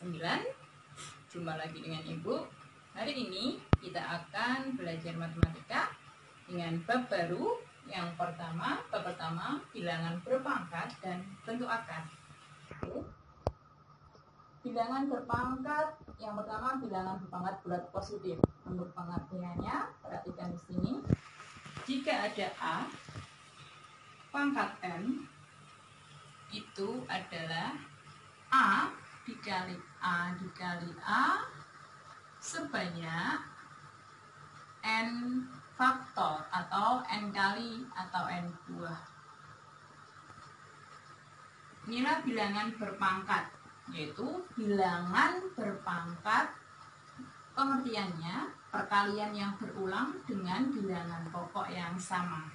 9. Jumpa lagi dengan Ibu. Hari ini kita akan belajar matematika dengan bab baru. Yang pertama, bab pertama bilangan berpangkat dan bentuk akar. Bilangan berpangkat, yang pertama bilangan berpangkat bulat positif. Untuk pengertiannya, perhatikan di sini. Jika ada A, pangkat M itu adalah A dikali A dikali A sebanyak N faktor atau N kali atau N buah. Inilah bilangan berpangkat, yaitu bilangan berpangkat, pengertiannya perkalian yang berulang dengan bilangan pokok yang sama.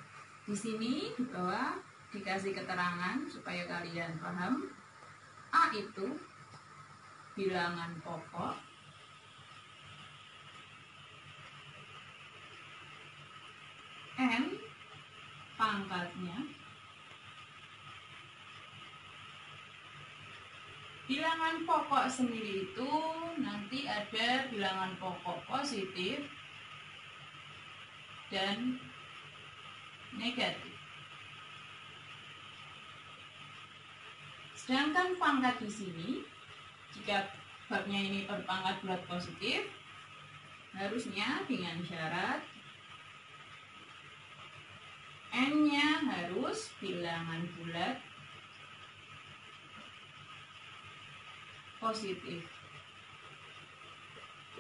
Di sini di bawah dikasih keterangan supaya kalian paham. A itu bilangan pokok, N pangkatnya, bilangan pokok sendiri itu nanti ada bilangan pokok positif dan negatif. Sedangkan pangkat di sini, jika babnya ini berpangkat bulat positif, harusnya dengan syarat N-nya harus bilangan bulat positif.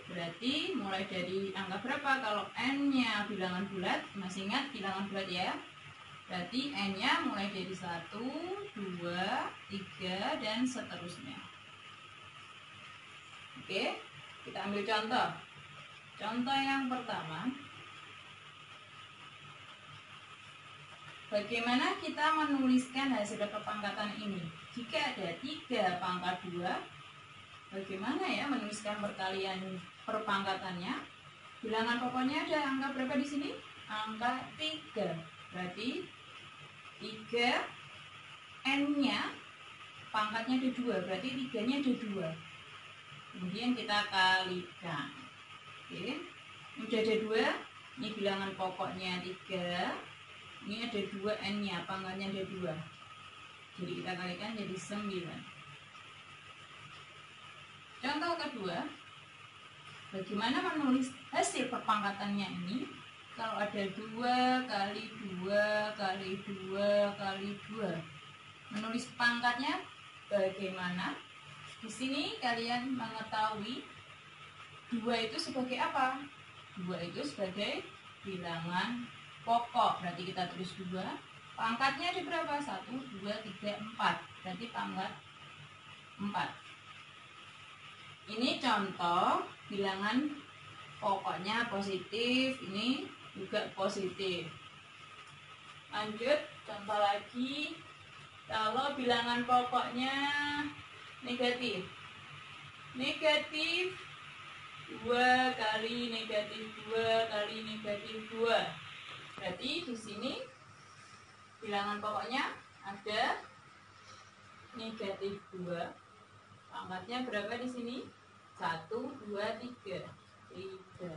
Berarti mulai dari angka berapa? Kalau N-nya bilangan bulat, masih ingat bilangan bulat ya? Berarti N-nya mulai dari 1, 2, 3, dan seterusnya. Oke, kita ambil contoh. Contoh yang pertama, bagaimana kita menuliskan hasil kepangkatan ini? Jika ada 3 pangkat 2, bagaimana ya menuliskan perkalian perpangkatannya? Bilangan pokoknya ada angka berapa di sini? Angka 3. Berarti 3, N-nya pangkatnya ada 2, berarti 3-nya ada 2. Kemudian kita kalikan. Oke, udah ada 2. Ini bilangan pokoknya 3. Ini ada 2 N-nya, pangkatnya ada 2. Jadi kita kalikan jadi 9. Contoh kedua, bagaimana menulis hasil perpangkatannya ini? Kalau ada 2 kali 2 kali 2 kali 2, menulis pangkatnya bagaimana? Di sini kalian mengetahui 2 itu sebagai apa? 2 itu sebagai bilangan pokok. Berarti kita tulis 2. Pangkatnya ada berapa? 1, 2, 3, 4. Berarti pangkat 4. Ini contoh bilangan pokoknya positif, ini juga positif. Lanjut, contoh lagi. Kalau bilangan pokoknya negatif. Negatif 2 kali negatif 2 kali negatif 2. Berarti di sini bilangan pokoknya ada negatif 2. Pangkatnya berapa di sini? 1, 2, 3. 3.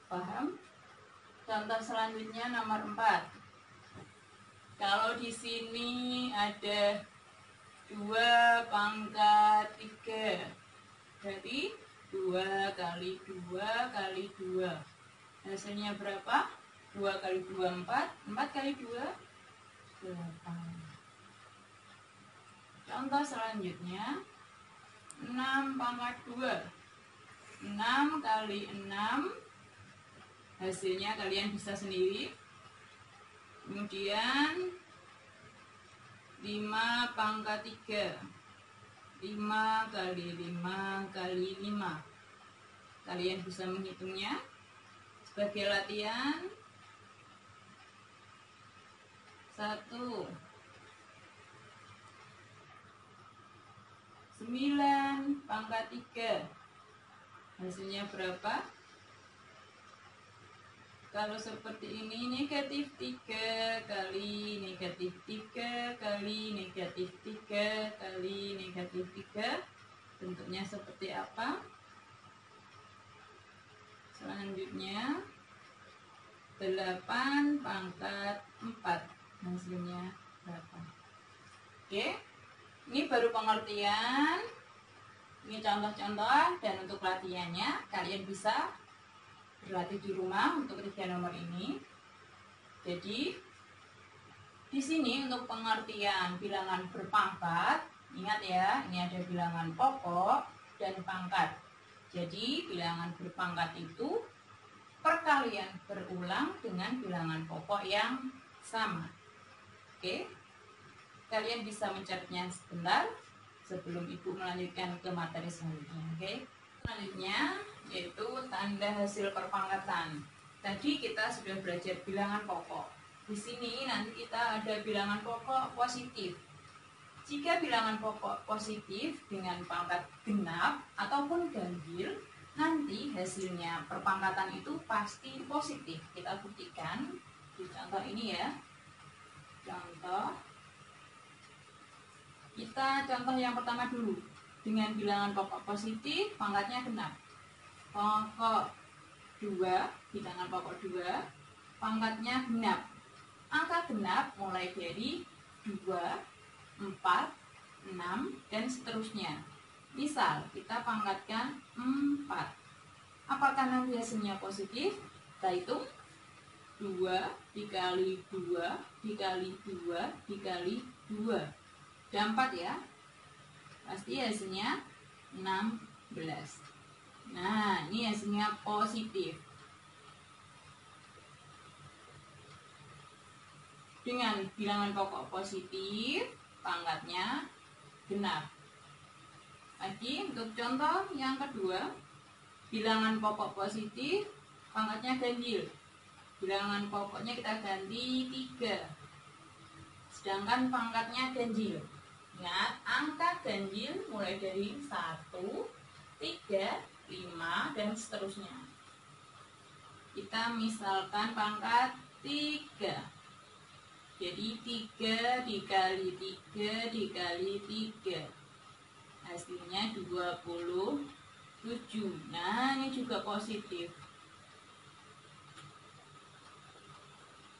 Paham? Contoh selanjutnya nomor 4. Kalau di sini ada 2 pangkat 3. Berarti 2 kali 2 kali 2. Hasilnya berapa? 2 kali 2, 4. 4 kali 2, 8. Contoh selanjutnya 6 pangkat 2. 6 kali 6. Hasilnya kalian bisa sendiri. Kemudian 5 pangkat 3. 5 kali 5 kali 5. Kalian bisa menghitungnya. Sebagai latihan, 1, 9 pangkat 3. Hasilnya berapa? Kalau seperti ini, negatif 3 kali negatif 3 kali negatif 3 kali negatif 3. bentuknya seperti apa. Selanjutnya 8 pangkat 4 hasilnya berapa. Oke, ini baru pengertian, ini contoh-contoh, dan untuk latihannya kalian bisa berlatih di rumah untuk ketiga nomor ini. Jadi di sini untuk pengertian bilangan berpangkat, ingat ya, ini ada bilangan pokok dan pangkat. Jadi bilangan berpangkat itu perkalian berulang dengan bilangan pokok yang sama. Oke, kalian bisa mencatatnya sebentar sebelum ibu melanjutkan ke materi selanjutnya. Oke, selanjutnya yaitu tanda hasil perpangkatan. Tadi kita sudah belajar bilangan pokok. Di sini nanti kita ada bilangan pokok positif. Jika bilangan pokok positif dengan pangkat genap ataupun ganjil, nanti hasilnya perpangkatan itu pasti positif. Kita buktikan di contoh ini ya. Kita contoh yang pertama dulu. Dengan bilangan pokok positif, pangkatnya genap. Pokok 2, bilangan pokok 2, pangkatnya genap. Angka genap mulai dari 2, 4, 6, dan seterusnya. Misal, kita pangkatkan 4. Apakah nanti hasilnya positif? Kita hitung 2 dikali 2 dikali 2 dikali 2. Ada 4 ya. Pasti hasilnya 16. Nah, ini hasilnya positif. Dengan bilangan pokok positif, pangkatnya genap. Lagi untuk contoh yang kedua, bilangan pokok positif, pangkatnya ganjil. Bilangan pokoknya kita ganti 3. Sedangkan pangkatnya ganjil. Ingat, angka ganjil mulai dari 1, 3, 5, dan seterusnya. Kita misalkan pangkat 3. Jadi 3 dikali 3 dikali 3. Hasilnya 27. Nah, ini juga positif.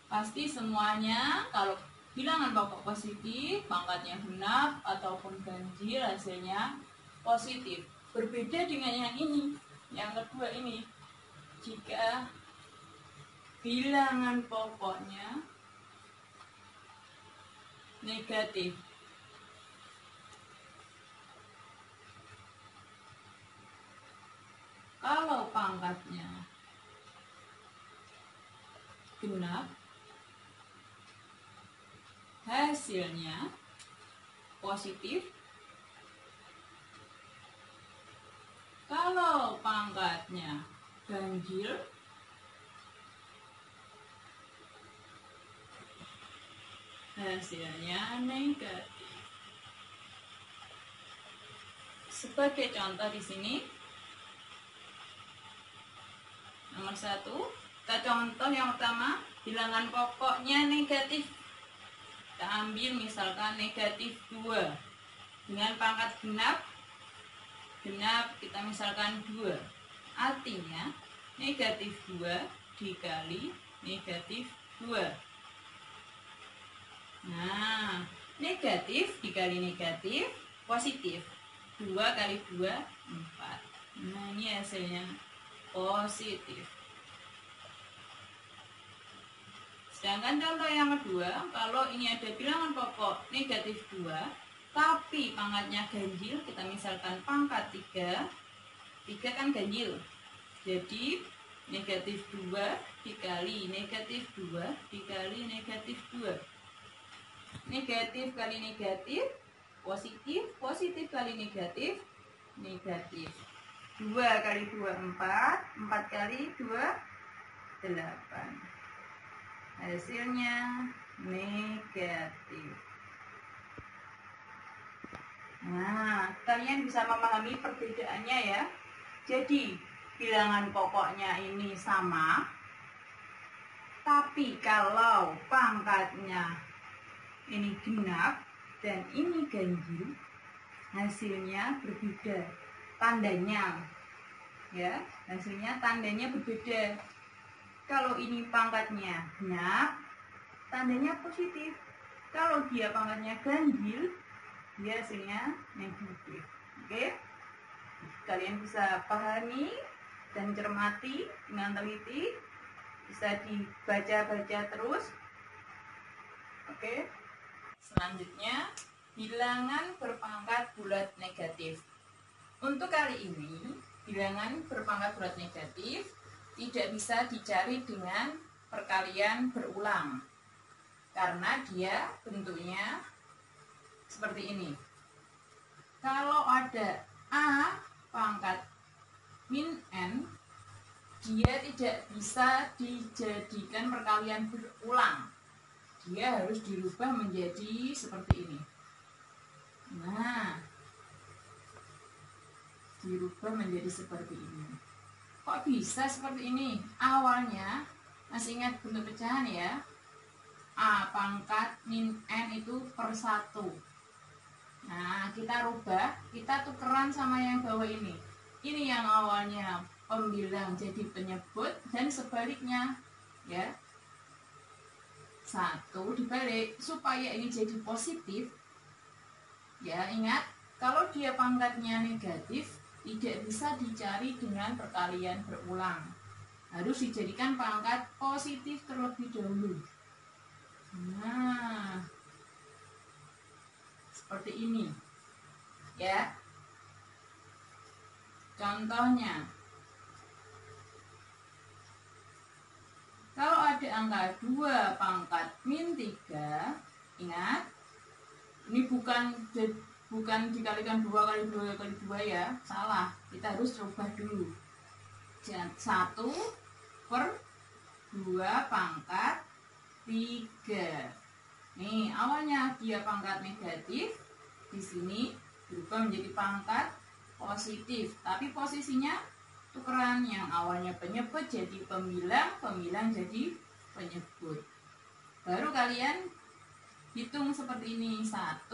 Pasti semuanya kalau bilangan pokok positif, pangkatnya genap ataupun ganjil, hasilnya positif. Berbeda dengan yang ini, yang kedua ini. Jika bilangan pokoknya negatif, kalau pangkatnya genap, hasilnya positif. Kalau pangkatnya ganjil, hasilnya negatif. Sebagai contoh di sini, nomor 1, kita contoh yang pertama, bilangan pokoknya negatif. Kita ambil misalkan negatif 2. Dengan pangkat genap kita misalkan 2. Artinya negatif 2 dikali negatif 2. Nah, negatif dikali negatif positif. 2 kali 2, 4. Nah, ini hasilnya positif. Sedangkan contoh yang kedua, kalau ini ada bilangan pokok negatif 2, tapi pangkatnya ganjil, kita misalkan pangkat 3. 3 kan ganjil. Jadi negatif 2 dikali negatif 2 dikali negatif 2. Negatif kali negatif, positif. Positif kali negatif, negatif. 2 kali 2, 4. 4 kali 2, 8. Hasilnya negatif. Nah, kalian bisa memahami perbedaannya ya. Jadi, bilangan pokoknya ini sama, tapi kalau pangkatnya ini genap dan ini ganjil, hasilnya berbeda tandanya, ya, hasilnya tandanya berbeda. Kalau ini pangkatnya genap, tandanya positif. Kalau dia pangkatnya ganjil, dia hasilnya negatif. Oke, kalian bisa pahami dan cermati dengan teliti, bisa dibaca-baca terus. Oke, selanjutnya bilangan berpangkat bulat negatif. Untuk kali ini, bilangan berpangkat bulat negatif tidak bisa dicari dengan perkalian berulang karena dia bentuknya seperti ini. Kalau ada A pangkat min N, dia tidak bisa dijadikan perkalian berulang. Dia harus dirubah menjadi seperti ini. Nah, dirubah menjadi seperti ini. Kok bisa seperti ini? Awalnya, masih ingat bentuk pecahan ya? A pangkat min N itu per 1. Nah, kita rubah, kita tukeran sama yang bawah ini. Ini yang awalnya pembilang jadi penyebut dan sebaliknya, ya. 1 dibalik supaya ini jadi positif. Ya, ingat, kalau dia pangkatnya negatif tidak bisa dicari dengan perkalian berulang. Harus dijadikan pangkat positif terlebih dahulu. Nah, seperti ini. Ya. Contohnya, kalau ada angka 2 pangkat min 3, ingat, ini bukan dikalikan 2 kali 2 kali 2 ya, salah. Kita harus rubah dulu. 1 per 2 pangkat 3. Nih, awalnya dia pangkat negatif, di sini berubah menjadi pangkat positif, tapi posisinya tukeran, yang awalnya penyebut jadi pembilang, pembilang jadi penyebut. Baru kalian hitung seperti ini, 1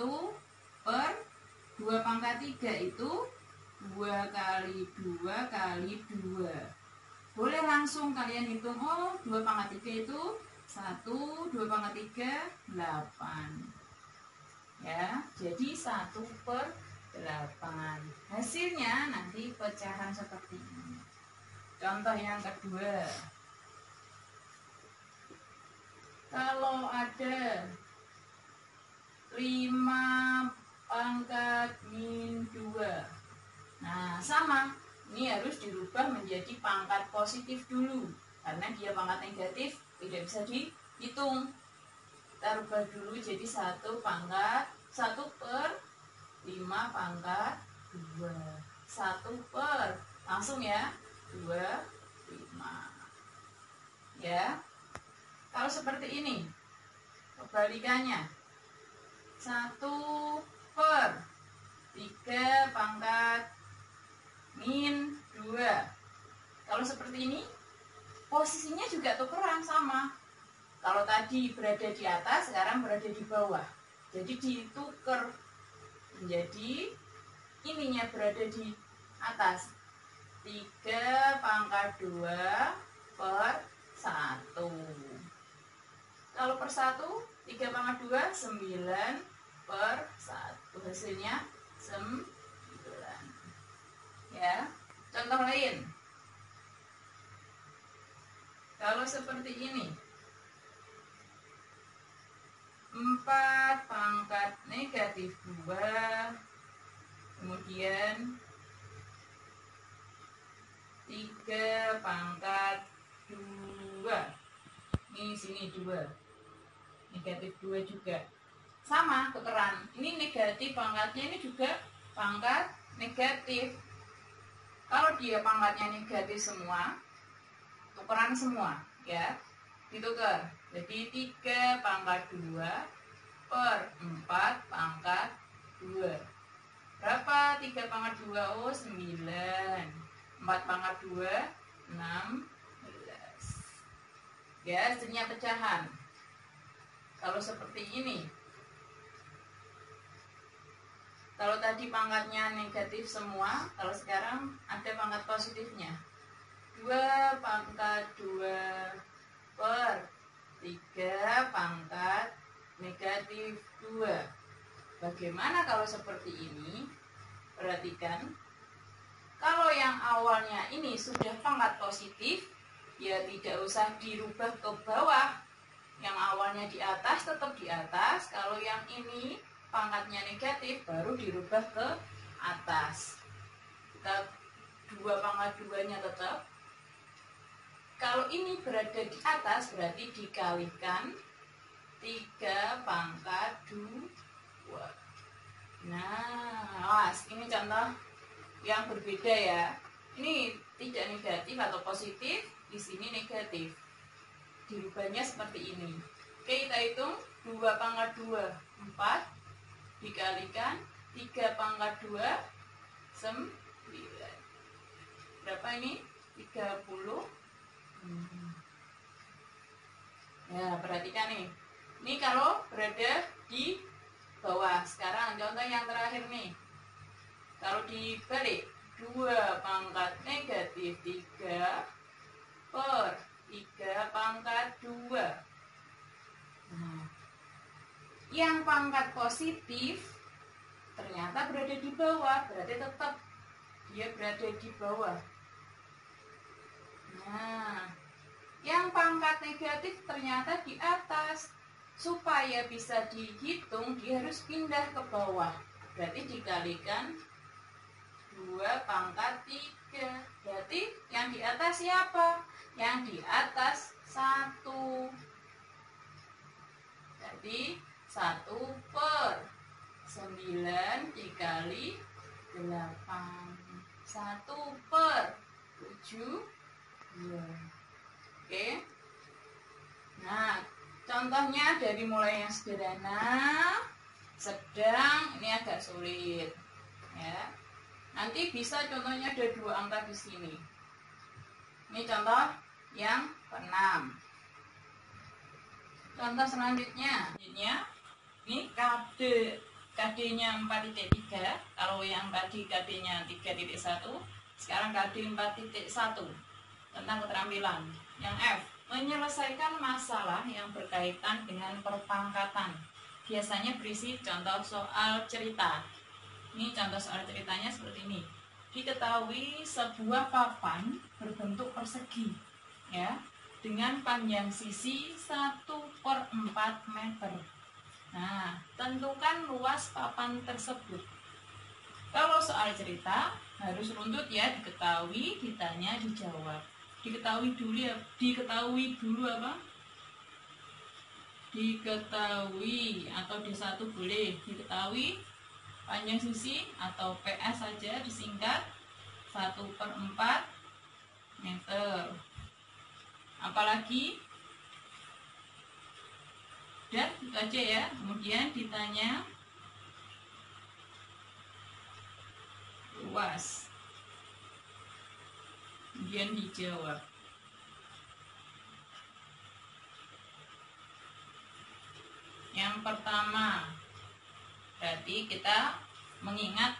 per 2 pangkat 3 itu 2 kali 2 kali 2. Boleh langsung kalian hitung, oh 2 pangkat 3 itu 1, 2 pangkat 3, 8. Ya, jadi 1 per 8. Hasilnya nanti pecahan seperti ini. Contoh yang kedua, kalau ada 5 pangkat min 2, nah sama, ini harus dirubah menjadi pangkat positif dulu karena dia pangkat negatif tidak bisa dihitung. Kita rubah dulu jadi 1 per 5 pangkat 2. 1 per, langsung ya, 2, 5. Ya, kalau seperti ini, kebalikannya, 1 per 3 pangkat min 2. Kalau seperti ini, posisinya juga tukeran sama. Kalau tadi berada di atas, sekarang berada di bawah. Jadi ditukar menjadi ininya berada di atas. 3 pangkat 2 per 1. Kalau per 1, 3 pangkat 2, 9 per 1. Hasilnya 9. Ya, contoh lain. Kalau seperti ini, 4 pangkat negatif 2, kemudian 3 pangkat 2. Ini sini 2. Negatif 2 juga. Sama, tukeran. Ini negatif pangkatnya, ini juga pangkat negatif. Kalau dia pangkatnya negatif semua, tukeran semua, ya. Ditukar. Jadi 3 pangkat 2 per 4 pangkat 2. Berapa 3 pangkat 2? Oh, 9. 4 pangkat 2, 16. Ya, hasilnya pecahan. Kalau seperti ini, Kalau tadi pangkatnya negatif semua, kalau sekarang ada pangkat positifnya. 2 pangkat 2 per 3 pangkat negatif 2. Bagaimana kalau seperti ini? Perhatikan, kalau yang awalnya ini sudah pangkat positif, ya tidak usah dirubah ke bawah. Yang awalnya di atas tetap di atas. Kalau yang ini pangkatnya negatif, baru dirubah ke atas. Kita 2 pangkat 2-nya tetap. Kalau ini berada di atas, berarti dikalikan 3 pangkat 2. Nah, ini contoh yang berbeda ya. Ini tidak negatif atau positif, di sini negatif. Dirubahnya seperti ini. Oke, kita hitung 2 pangkat 2, 4 dikalikan 3 pangkat 2, 9. Berapa ini? 30. Ya, perhatikan nih. Ini kalau berada di bawah. Sekarang contoh yang terakhir nih. Kalau dibalik, 2 pangkat negatif 3 per 3 pangkat 2. Nah, yang pangkat positif ternyata berada di bawah, berarti tetap dia berada di bawah. Nah, yang pangkat negatif ternyata di atas. Supaya bisa dihitung, dia harus pindah ke bawah. Berarti dikalikan 2 pangkat 3. Berarti yang di atas siapa? Yang di atas 1. Jadi 1 per 9 dikali 8. 1 per 7. Oke. Nah, contohnya dari mulai yang sederhana, sedang, ini agak sulit. Ya. Nanti bisa contohnya ada 2 angka di sini. Ini contoh yang ke-6. Contoh selanjutnya, ini KD-nya 4.3. Kalau yang tadi KD-nya 3.1, sekarang KD 4.1 tentang keterampilan. Yang F, menyelesaikan masalah yang berkaitan dengan perpangkatan. Biasanya berisi contoh soal cerita. Ini contoh soal ceritanya seperti ini. Diketahui sebuah papan berbentuk persegi, ya, dengan panjang sisi 1/4 meter. Nah, tentukan luas papan tersebut. Kalau soal cerita harus runtut ya, diketahui, ditanya, dijawab. Diketahui dulu apa? Diketahui atau D1 boleh. Diketahui panjang sisi atau PS saja disingkat 1/4 meter. Apalagi? Dan itu aja ya. Kemudian ditanya luas. Kemudian dijawab. Yang pertama, berarti kita mengingat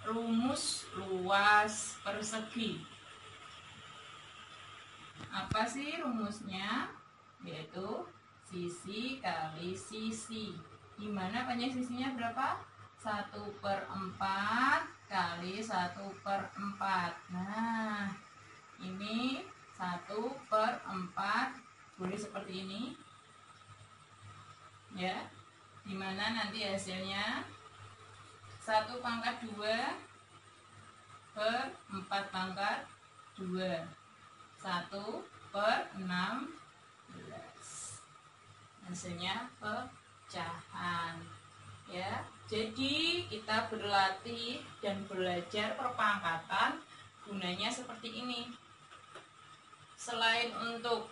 rumus luas persegi. Apa sih rumusnya? Yaitu sisi kali sisi. Dimana panjang sisinya berapa? 1/4 kali 1/4. Nah, ini 1/4, boleh seperti ini ya, dimana nanti hasilnya 1/2 per 4 pangkat 2, 1/16. Hasilnya pecahan ya. Jadi kita berlatih dan belajar perpangkatan gunanya seperti ini. Selain untuk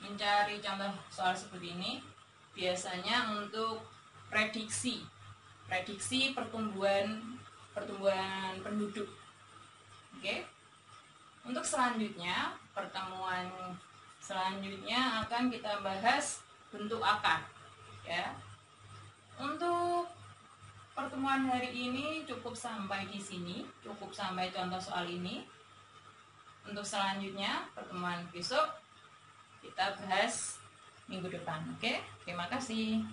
mencari contoh soal seperti ini, biasanya untuk prediksi pertumbuhan penduduk. Oke. Untuk selanjutnya, pertemuan selanjutnya akan kita bahas bentuk akar ya. Untuk pertemuan hari ini cukup sampai di sini, cukup sampai contoh soal ini. Untuk selanjutnya, pertemuan besok kita bahas minggu depan. Oke, terima kasih.